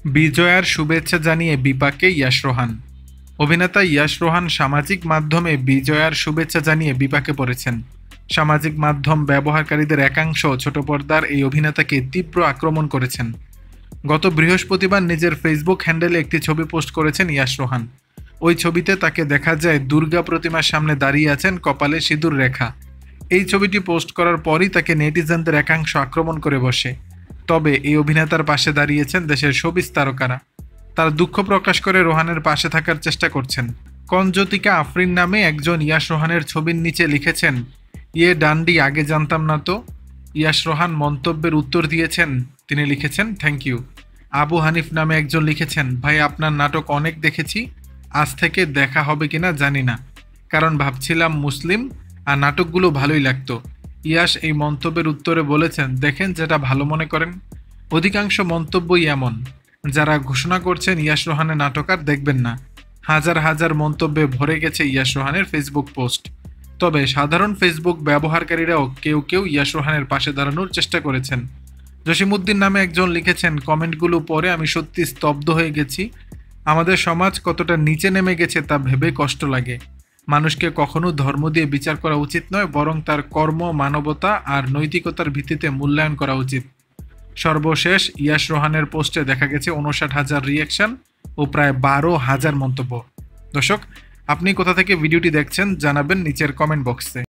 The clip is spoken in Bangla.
বিজয়ার শুভেচ্ছা জানিয়ে বিপাকে ইয়াশ রোহান। অভিনেতা ইয়াশ রোহান সামাজিক মাধ্যমে বিজয়ার শুভেচ্ছা জানিয়ে বিপাকে পড়েছেন। সামাজিক মাধ্যম ব্যবহারকারীদের একাংশ ছোট পর্দার এই অভিনেতাকে তীব্র আক্রমণ করেছেন। গত বৃহস্পতিবার নিজের ফেসবুক হ্যান্ডেলে একটি ছবি পোস্ট করেছেন ইয়াশ রোহান। ওই ছবিতে তাকে দেখা যায় দুর্গা প্রতিমার সামনে দাঁড়িয়ে আছেন, কপালে সিঁদুর রেখা। এই ছবিটি পোস্ট করার পরই তাকে নেটিজেনদের একাংশ আক্রমণ করে বসে। তবে এই অভিনেতার পাশে দাঁড়িয়েছেন দেশের শোবিজ তারকারা। তারা দুঃখ প্রকাশ করে রোহানের পাশে থাকার চেষ্টা করছেন। কনজ্যোতিকা আফরিন নামে একজন ইয়াশ রোহানের ছবির নিচে লিখেছেন, ইয়ে ডান্ডি আগে জানতাম না তো। ইয়াশ রোহান মন্তব্যের উত্তর দিয়েছেন, তিনি লিখেছেন, থ্যাংক ইউ। আবু হানিফ নামে একজন লিখেছেন, ভাই আপনার নাটক অনেক দেখেছি, আজ থেকে দেখা হবে কিনা জানি না, কারণ ভাবছিলাম মুসলিম আর নাটকগুলো ভালোই লাগতো। ইয়াশ এই মন্তব্যের উত্তরে বলেছেন, দেখেন যেটা ভালো মনে করেন। অধিকাংশ মন্তব্যই এমন, যারা ঘোষণা করছেন ইয়াশ রোহানের নাটক আর দেখবেন না। হাজার হাজার মন্তব্যে ভরে গেছে ইয়াশ রোহানের ফেসবুক পোস্ট। তবে সাধারণ ফেসবুক ব্যবহারকারীরাও কেউ কেউ ইয়াশ রোহানের পাশে দাঁড়ানোর চেষ্টা করেছেন। জসিমউদ্দিন নামে একজন লিখেছেন, কমেন্টগুলো পড়ে আমি সত্যি স্তব্ধ হয়ে গেছি। আমাদের সমাজ কতটা নিচে নেমে গেছে তা ভেবে কষ্ট লাগে। মানুষকে কখনো ধর্ম দিয়ে বিচার করা উচিত নয়, বরং তার কর্ম, মানবতা আর নৈতিকতার ভিত্তিতে মূল্যায়ন করা উচিত। সর্বশেষ ইয়াশ রোহানের পোস্টে দেখা গেছে ৫৯,০০০ রিয়াকশন ও প্রায় ১২,০০০ মন্তব্য। দর্শক, আপনি কোথা থেকে ভিডিওটি দেখছেন জানাবেন নিচের কমেন্ট বক্সে।